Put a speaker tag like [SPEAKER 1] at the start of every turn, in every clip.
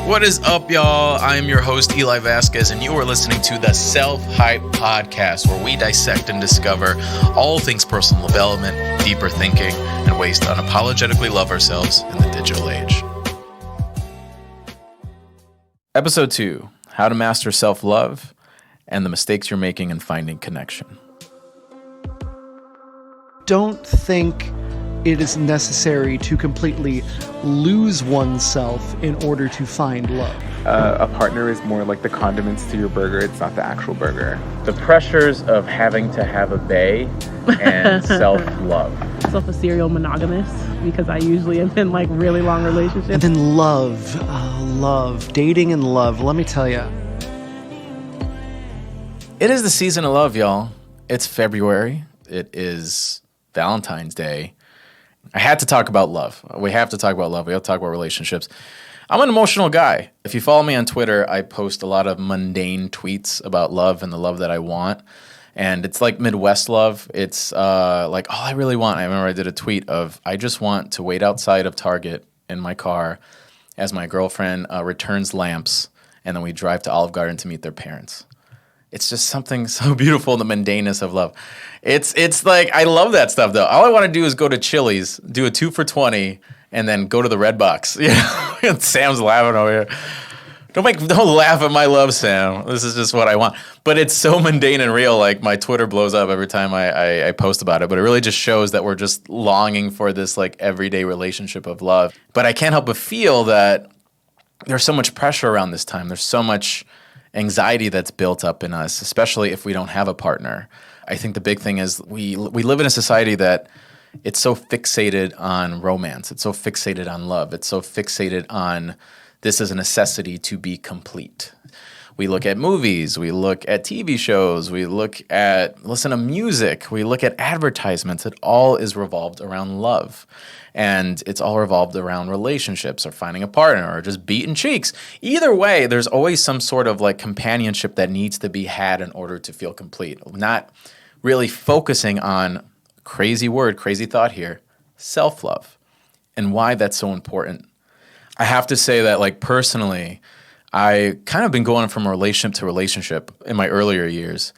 [SPEAKER 1] What is up, y'all? I am your host, Eli Vazquez, and you are listening to the Self-Hype Podcast, where we dissect and discover all things personal development, deeper thinking, and ways to unapologetically love ourselves in the digital age. Episode 2, How to Master Self-Love and the Mistakes You're Making in Finding Connection.
[SPEAKER 2] Don't think it is necessary to completely lose oneself in order to find love.
[SPEAKER 3] A partner is more like the condiments to your burger. It's not the actual burger.
[SPEAKER 4] The pressures of having to have a bae and self-love.
[SPEAKER 5] Myself a serial monogamous because I usually am in like really long relationships.
[SPEAKER 2] And then love, dating and love. Let me tell you.
[SPEAKER 1] It is the season of love, y'all. It's February. It is Valentine's Day. I had to talk about love. We have to talk about love. We have to talk about relationships. I'm an emotional guy. If you follow me on Twitter, I post a lot of mundane tweets about love and the love that I want. And it's like Midwest love. It's like all I really want. I remember I did a tweet of, I just want to wait outside of Target in my car as my girlfriend returns lamps, and then we drive to Olive Garden to meet their parents. It's just something so beautiful in the mundaneness of love. It's like, I love that stuff though. All I want to do is go to Chili's, do a 2 for $20, and then go to the Red Box. And Sam's laughing over here. Don't laugh at my love, Sam. This is just what I want. But it's so mundane and real. Like my Twitter blows up every time I post about it. But it really just shows that we're just longing for this like everyday relationship of love. But I can't help but feel that there's so much pressure around this time. There's so much anxiety that's built up in us, especially if we don't have a partner. I think the big thing is we live in a society that it's so fixated on romance. It's so fixated on love. It's so fixated on this is a necessity to be complete. We look at movies, we look at TV shows, we listen to music, we look at advertisements. It all is revolved around love. And it's all revolved around relationships or finding a partner or just beating cheeks. Either way, there's always some sort of like companionship that needs to be had in order to feel complete. Not really focusing on, crazy thought here, self-love and why that's so important. I have to say that like personally, I kind of been going from relationship to relationship in my earlier years.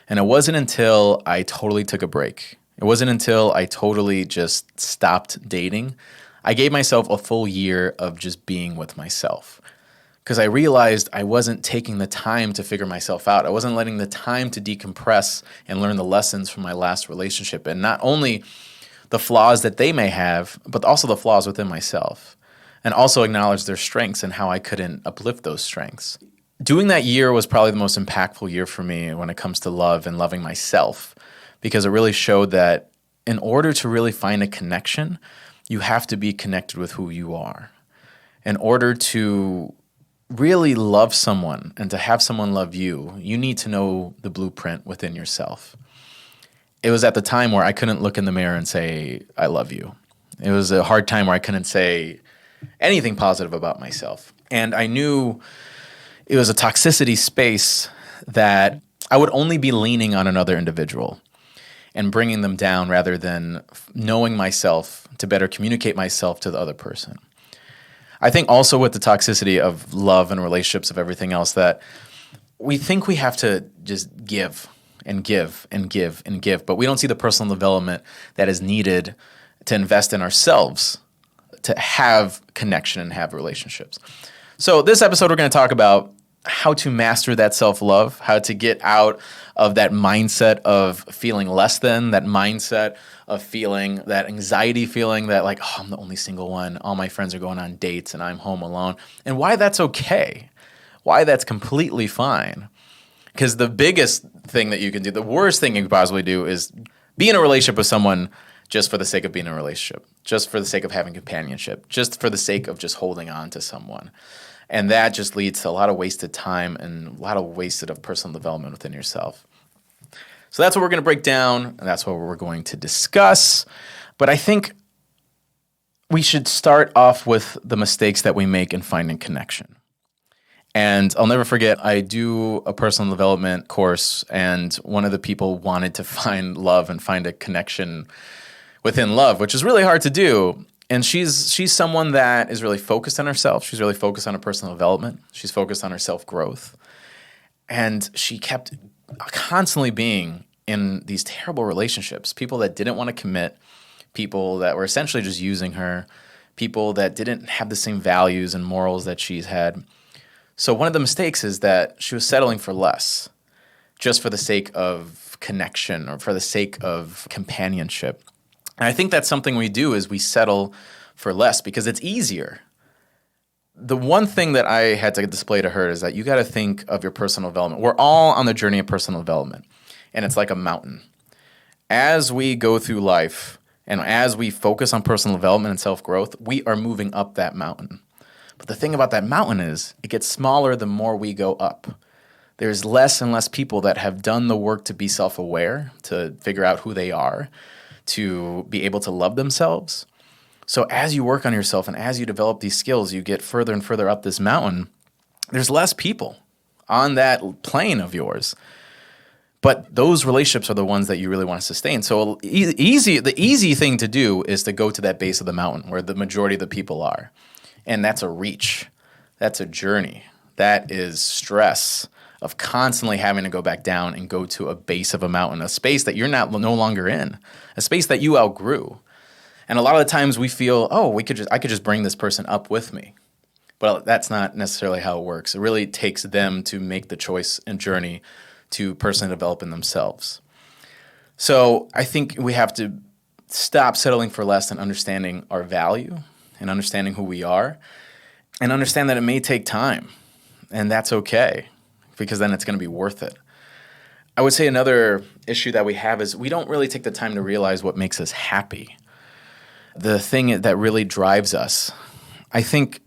[SPEAKER 1] And it wasn't until I totally took a break. It wasn't until I totally just stopped dating. I gave myself a full year of just being with myself because I realized I wasn't taking the time to figure myself out. I wasn't letting the time to decompress and learn the lessons from my last relationship, and not only the flaws that they may have, but also the flaws within myself, and also acknowledge their strengths and how I couldn't uplift those strengths. Doing that year was probably the most impactful year for me when it comes to love and loving myself, because it really showed that in order to really find a connection, you have to be connected with who you are. In order to really love someone and to have someone love you, you need to know the blueprint within yourself. It was at the time where I couldn't look in the mirror and say, I love you. It was a hard time where I couldn't say anything positive about myself. And I knew it was a toxicity space that I would only be leaning on another individual and bringing them down rather than knowing myself to better communicate myself to the other person. I think also with the toxicity of love and relationships of everything else that we think we have to just give and give and give and give, but we don't see the personal development that is needed to invest in ourselves to have connection and have relationships. So this episode, we're going to talk about how to master that self-love, how to get out of that mindset of feeling less than, that mindset of feeling that anxiety feeling that like, oh, I'm the only single one. All my friends are going on dates and I'm home alone. And why that's okay. Why that's completely fine. Because the biggest thing that you can do, the worst thing you could possibly do is be in a relationship with someone just for the sake of being in a relationship, just for the sake of having companionship, just for the sake of just holding on to someone. And that just leads to a lot of wasted time and a lot of wasted of personal development within yourself. So that's what we're going to break down, and that's what we're going to discuss. But I think we should start off with the mistakes that we make in finding connection. And I'll never forget, I do a personal development course, and one of the people wanted to find love and find a connection within love, which is really hard to do. And she's someone that is really focused on herself. She's really focused on her personal development. She's focused on her self-growth. And she kept constantly being in these terrible relationships, people that didn't want to commit, people that were essentially just using her, people that didn't have the same values and morals that she's had. So one of the mistakes is that she was settling for less just for the sake of connection or for the sake of companionship. And I think that's something we do is we settle for less because it's easier. The one thing that I had to display to her is that you got to think of your personal development. We're all on the journey of personal development, and it's like a mountain. As we go through life and as we focus on personal development and self-growth, we are moving up that mountain. But the thing about that mountain is it gets smaller the more we go up. There's less and less people that have done the work to be self-aware, to figure out who they are, to be able to love themselves. So as you work on yourself and as you develop these skills, you get further and further up this mountain, there's less people on that plane of yours. But those relationships are the ones that you really want to sustain. So the easy thing to do is to go to that base of the mountain where the majority of the people are. And that's a reach. That's a journey. That is stress of constantly having to go back down and go to a base of a mountain, a space that you're no longer in, a space that you outgrew. And a lot of the times we feel, I could just bring this person up with me. But that's not necessarily how it works. It really takes them to make the choice and journey to personally develop in themselves. So I think we have to stop settling for less and understanding our value and understanding who we are and understand that it may take time, and that's okay because then it's going to be worth it. I would say another issue that we have is we don't really take the time to realize what makes us happy. The thing that really drives us. I think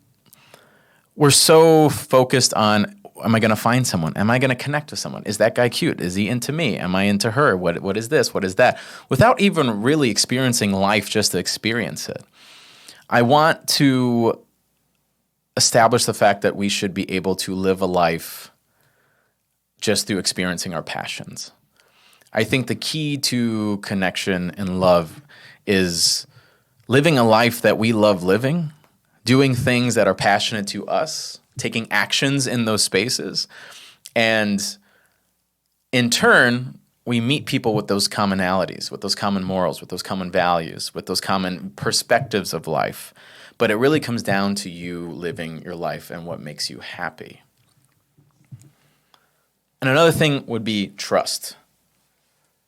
[SPEAKER 1] we're so focused on, am I going to find someone? Am I going to connect with someone? Is that guy cute? Is he into me? Am I into her? What is this? What is that? Without even really experiencing life just to experience it. I want to establish the fact that we should be able to live a life just through experiencing our passions. I think the key to connection and love is living a life that we love living, doing things that are passionate to us, taking actions in those spaces, and in turn, we meet people with those commonalities, with those common morals, with those common values, with those common perspectives of life. But it really comes down to you living your life and what makes you happy. And another thing would be trust.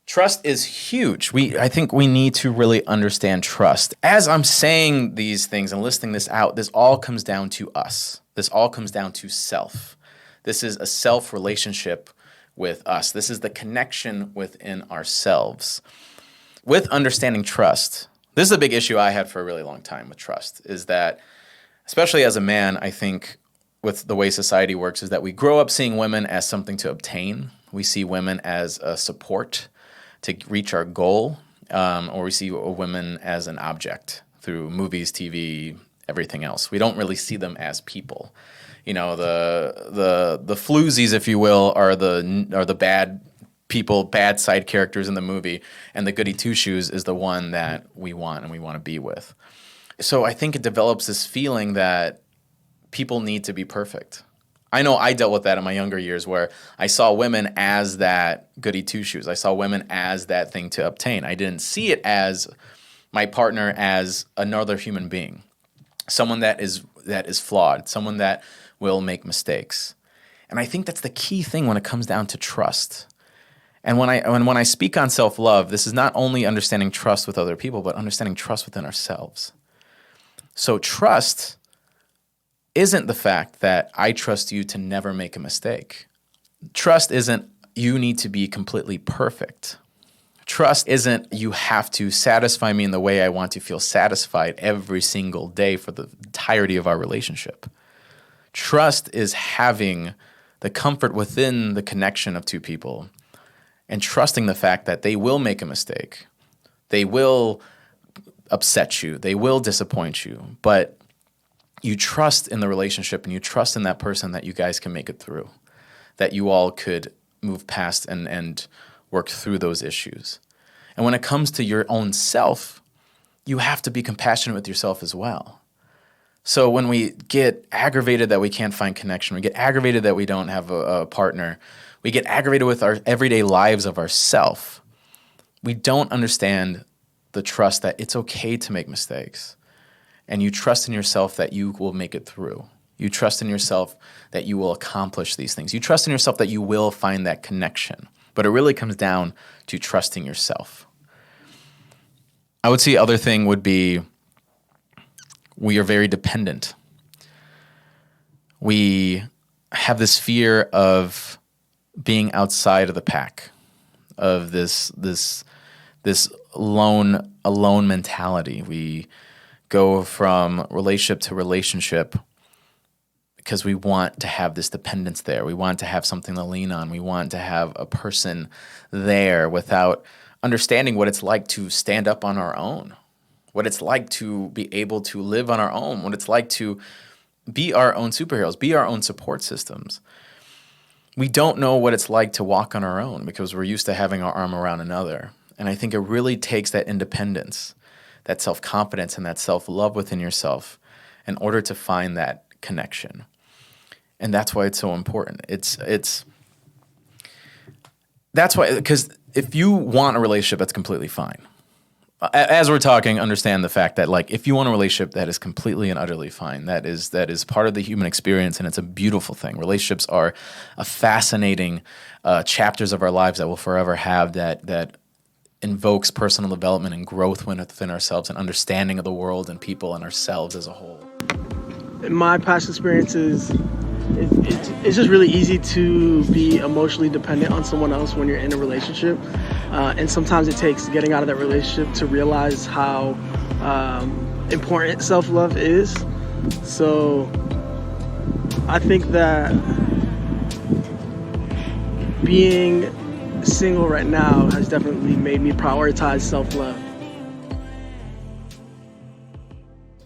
[SPEAKER 1] Trust is huge. I think we need to really understand trust. As I'm saying these things and listing this out, this all comes down to us. This all comes down to self. This is a self relationship with us. This is the connection within ourselves. With understanding trust, this is a big issue I had for a really long time with trust, is that, especially as a man, I think with the way society works, is that we grow up seeing women as something to obtain. We see women as a support to reach our goal, or we see women as an object through movies, TV, everything else. We don't really see them as people. You know, the floozies, if you will, are the bad people, bad side characters in the movie, and the goody two-shoes is the one that we want and we want to be with. So I think it develops this feeling that people need to be perfect. I know I dealt with that in my younger years where I saw women as that goody two-shoes. I saw women as that thing to obtain. I didn't see it as my partner as another human being, someone that is flawed, someone that will make mistakes. And I think that's the key thing when it comes down to trust. And when I speak on self-love, this is not only understanding trust with other people, but understanding trust within ourselves. So trust isn't the fact that I trust you to never make a mistake. Trust isn't you need to be completely perfect. Trust isn't you have to satisfy me in the way I want to feel satisfied every single day for the entirety of our relationship. Trust is having the comfort within the connection of two people and trusting the fact that they will make a mistake. They will upset you. They will disappoint you. But you trust in the relationship and you trust in that person that you guys can make it through, that you all could move past and work through those issues. And when it comes to your own self, you have to be compassionate with yourself as well. So when we get aggravated that we can't find connection, we get aggravated that we don't have a partner, we get aggravated with our everyday lives of ourself, we don't understand the trust that it's okay to make mistakes. And you trust in yourself that you will make it through. You trust in yourself that you will accomplish these things. You trust in yourself that you will find that connection. But it really comes down to trusting yourself. I would say other thing would be we are very dependent. We have this fear of being outside of the pack, of this alone mentality. We go from relationship to relationship because we want to have this dependence there. We want to have something to lean on. We want to have a person there without understanding what it's like to stand up on our own, what it's like to be able to live on our own, what it's like to be our own superheroes, be our own support systems. We don't know what it's like to walk on our own because we're used to having our arm around another. And I think it really takes that independence, that self-confidence, and that self-love within yourself in order to find that connection. And that's why it's so important. That's why, because if you want a relationship, that's completely fine. As we're talking, understand the fact that, like, if you want a relationship, that is completely and utterly fine. That is part of the human experience, and it's a beautiful thing. Relationships are a fascinating chapters of our lives that we'll forever have that invokes personal development and growth within ourselves and understanding of the world and people and ourselves as a whole.
[SPEAKER 6] In my past experiences, it's just really easy to be emotionally dependent on someone else when you're in a relationship. And sometimes it takes getting out of that relationship to realize how important self-love is. So I think that being single right now has definitely made me prioritize self-love.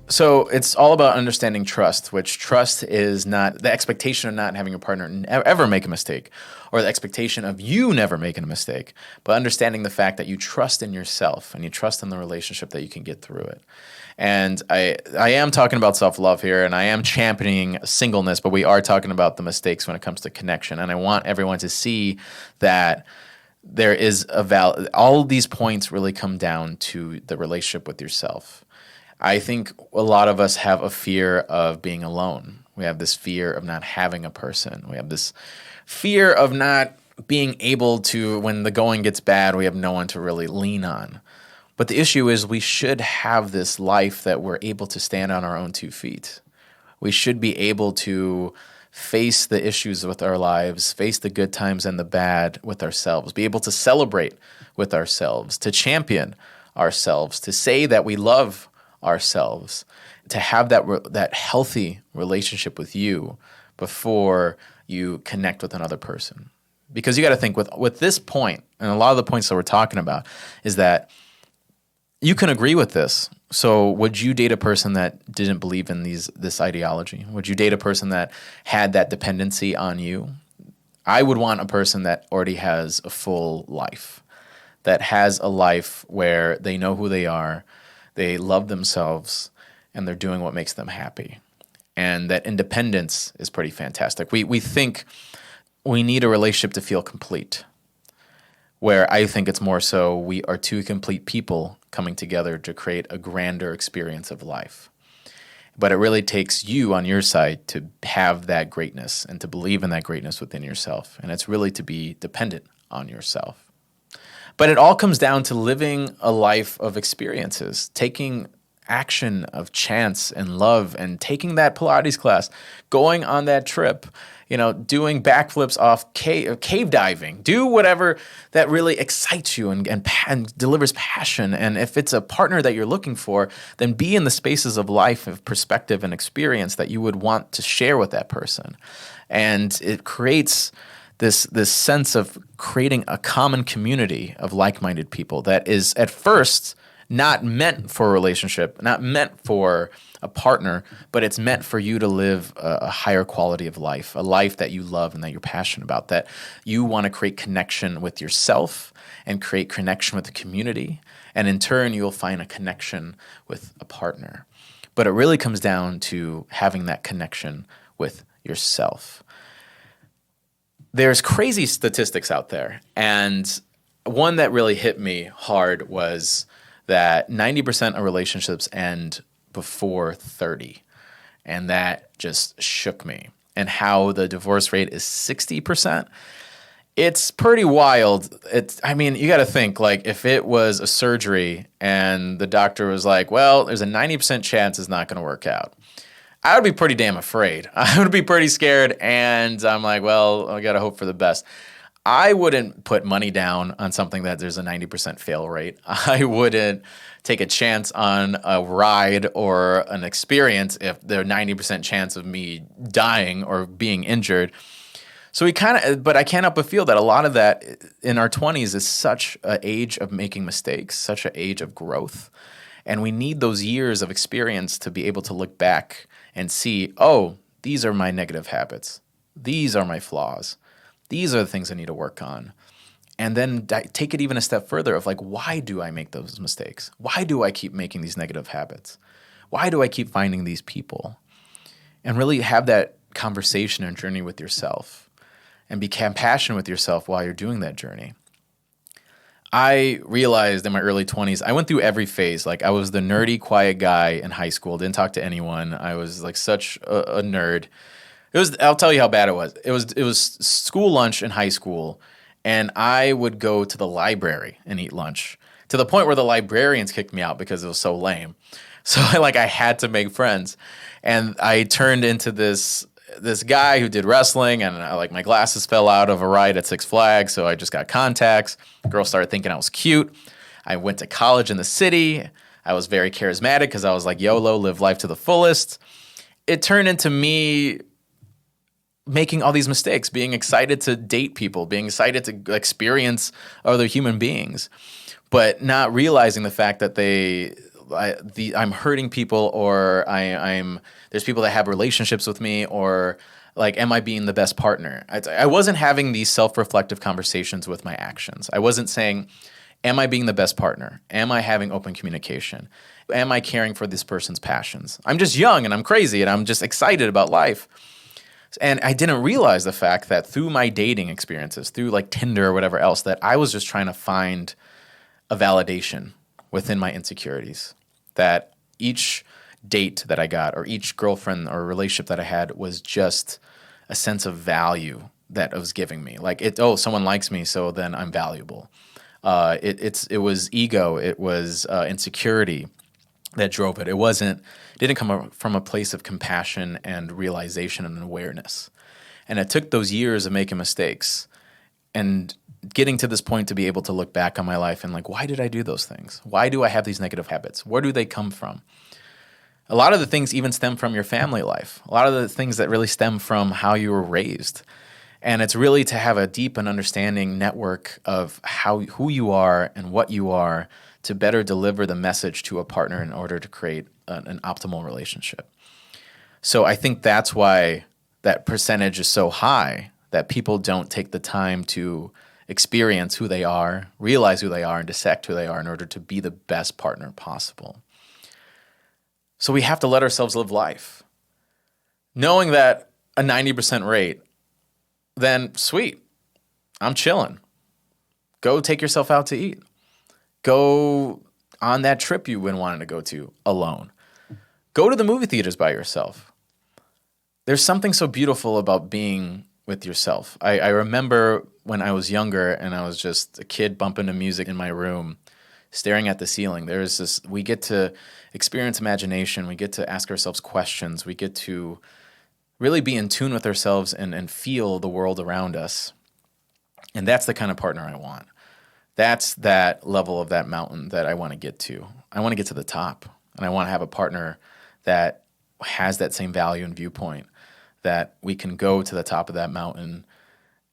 [SPEAKER 1] So it's all about understanding trust, which trust is not the expectation of not having a partner ever make a mistake, or the expectation of you never making a mistake, but understanding the fact that you trust in yourself and you trust in the relationship that you can get through it. And I am talking about self-love here, and I am championing singleness, but we are talking about the mistakes when it comes to connection. And I want everyone to see that there is all these points really come down to the relationship with yourself. I think a lot of us have a fear of being alone. We have this fear of not having a person. We have this fear of not being able to, when the going gets bad, we have no one to really lean on. But the issue is we should have this life that we're able to stand on our own 2 feet. We should be able to face the issues with our lives, face the good times and the bad with ourselves, be able to celebrate with ourselves, to champion ourselves, to say that we love ourselves, to have that healthy relationship with you before you connect with another person. Because you got to think with this point, and a lot of the points that we're talking about, is that you can agree with this. So would you date a person that didn't believe in this ideology? Would you date a person that had that dependency on you? I would want a person that already has a full life, that has a life where they know who they are, they love themselves, and they're doing what makes them happy. And that independence is pretty fantastic. We think we need a relationship to feel complete, where I think it's more so we are 2 complete people coming together to create a grander experience of life. But it really takes you on your side to have that greatness and to believe in that greatness within yourself. And it's really to be dependent on yourself. But it all comes down to living a life of experiences, taking action of chance and love, and taking that Pilates class, going on that trip, doing backflips off cave diving. Do whatever that really excites you and delivers passion. And if it's a partner that you're looking for, then be in the spaces of life, of perspective and experience that you would want to share with that person. And it creates this sense of creating a common community of like-minded people that is at first not meant for a relationship, not meant for a partner, but it's meant for you to live a higher quality of life, a life that you love and that you're passionate about, that you want to create connection with yourself and create connection with the community And in turn, you'll find a connection with a partner. But it really comes down to having that connection with yourself. There's crazy statistics out there. And one that really hit me hard was that 90% of relationships end before 30. And that just shook me. And how the divorce rate is 60%. It's pretty wild. You got to think, like, if it was a surgery and the doctor was like, well, there's a 90% chance it's not going to work out, I would be pretty damn afraid. I would be pretty scared. And I'm like, well, I got to hope for the best. I wouldn't put money down on something that there's a 90% fail rate. I wouldn't take a chance on a ride or an experience if there's a 90% chance of me dying or being injured. So but I can't help but feel that a lot of that in our 20s is such an age of making mistakes, such an age of growth. And we need those years of experience to be able to look back and see, oh, these are my negative habits. These are my flaws. These are the things I need to work on. And then take it even a step further of like, why do I make those mistakes? Why do I keep making these negative habits? Why do I keep finding these people? And really have that conversation and journey with yourself. And be compassionate with yourself while you're doing that journey. I realized in my early 20s, I went through every phase. Like, I was the nerdy, quiet guy in high school, didn't talk to anyone. I was like such a nerd. I'll tell you how bad it was. It was school lunch in high school, and I would go to the library and eat lunch to the point where the librarians kicked me out because it was so lame. So I had to make friends, and I turned into this guy who did wrestling, and my glasses fell out of a ride at Six Flags, so I just got contacts. Girls started thinking I was cute. I went to college in the city. I was very charismatic because I was like, YOLO, live life to the fullest. It turned into me making all these mistakes, being excited to date people, being excited to experience other human beings, but not realizing the fact that I'm hurting people, or there's people that have relationships with me, or like, am I being the best partner? I wasn't having these self-reflective conversations with my actions. I wasn't saying, am I being the best partner? Am I having open communication? Am I caring for this person's passions? I'm just young and I'm crazy and I'm just excited about life. And I didn't realize the fact that through my dating experiences, through like Tinder or whatever else, that I was just trying to find a validation within my insecurities. That each date that I got, or each girlfriend or relationship that I had, was just a sense of value that it was giving me. Like, someone likes me, so then I'm valuable. It was ego, it was insecurity that drove it. It didn't come from a place of compassion and realization and awareness. And it took those years of making mistakes and getting to this point to be able to look back on my life and like, why did I do those things? Why do I have these negative habits? Where do they come from? A lot of the things even stem from your family life. A lot of the things that really stem from how you were raised. And it's really to have a deep and understanding network of who you are and what you are to better deliver the message to a partner in order to create an optimal relationship. So I think that's why that percentage is so high, that people don't take the time to experience who they are, realize who they are, and dissect who they are in order to be the best partner possible. So we have to let ourselves live life. Knowing that a 90% rate, then sweet, I'm chilling. Go take yourself out to eat. Go on that trip you've been wanting to go to alone. Go to the movie theaters by yourself. There's something so beautiful about being with yourself. I remember when I was younger and I was just a kid bumping to music in my room, staring at the ceiling. We get to experience imagination. We get to ask ourselves questions. We get to really be in tune with ourselves and feel the world around us. And that's the kind of partner I want. That's that level of that mountain that I want to get to. I want to get to the top. And I want to have a partner that has that same value and viewpoint, that we can go to the top of that mountain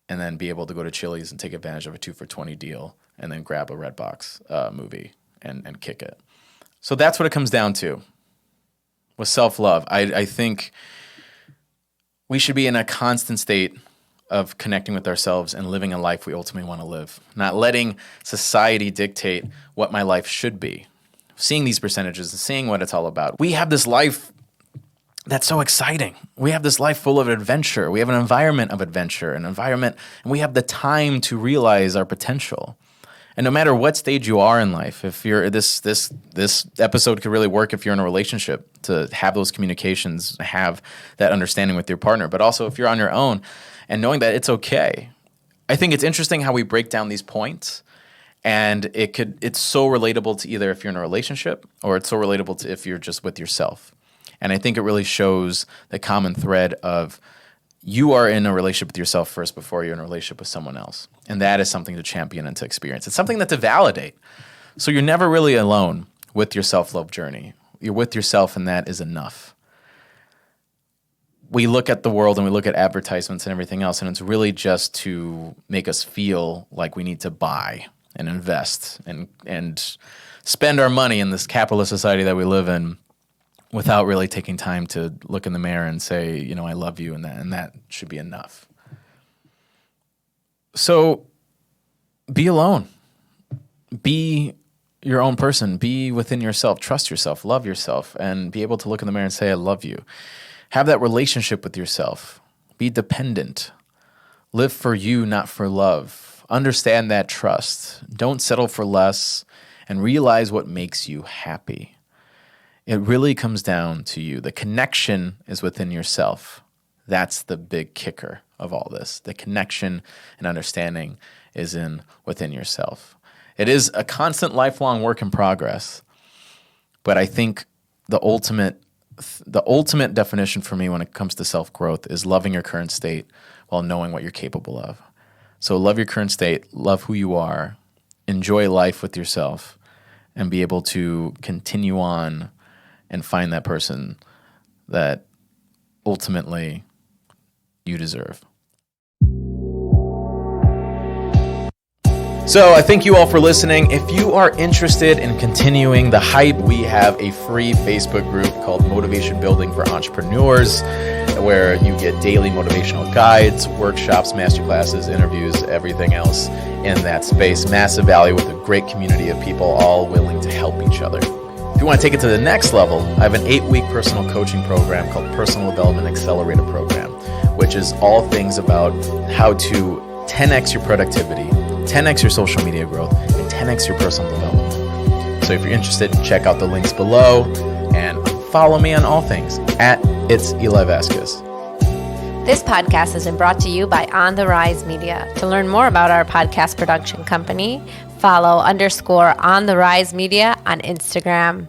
[SPEAKER 1] and then be able to go to Chili's and take advantage of a 2 for $20 deal and then grab a Redbox movie and kick it. So that's what it comes down to with self-love. I think we should be in a constant state of connecting with ourselves and living a life we ultimately want to live. Not letting society dictate what my life should be. Seeing these percentages and seeing what it's all about. We have this life that's so exciting. We have this life full of adventure. We have an environment of adventure, and we have the time to realize our potential. And no matter what stage you are in life, if you're this episode could really work if you're in a relationship, to have those communications, have that understanding with your partner, but also if you're on your own and knowing that it's okay. I think it's interesting how we break down these points, and it's so relatable to either if you're in a relationship or it's so relatable to if you're just with yourself. And I think it really shows the common thread of you are in a relationship with yourself first before you're in a relationship with someone else. And that is something to champion and to experience. It's something to validate. So you're never really alone with your self-love journey. You're with yourself, and that is enough. We look at the world and we look at advertisements and everything else, and it's really just to make us feel like we need to buy and invest and spend our money in this capitalist society that we live in, without really taking time to look in the mirror and say, I love you, and that should be enough. So be alone. Be your own person. Be within yourself. Trust yourself. Love yourself. And be able to look in the mirror and say, I love you. Have that relationship with yourself. Be dependent. Live for you, not for love. Understand that trust. Don't settle for less, and realize what makes you happy. It really comes down to you. The connection is within yourself. That's the big kicker of all this. The connection and understanding is within yourself. It is a constant, lifelong work in progress. But I think the ultimate definition for me when it comes to self-growth is loving your current state while knowing what you're capable of. So love your current state, love who you are, enjoy life with yourself, and be able to continue on and find that person that ultimately you deserve. So I thank you all for listening. If you are interested in continuing the hype, we have a free Facebook group called Motivation Building for Entrepreneurs, where you get daily motivational guides, workshops, masterclasses, interviews, everything else in that space. Massive value with a great community of people all willing to help each other. If you want to take it to the next level, I have an 8-week personal coaching program called Personal Development Accelerator Program, which is all things about how to 10x your productivity, 10x your social media growth, and 10x your personal development. So if you're interested, check out the links below and follow me on all things at It's Eli Vazquez.
[SPEAKER 7] This podcast has been brought to you by On the Rise Media. To learn more about our podcast production company, follow _On the Rise Media on Instagram.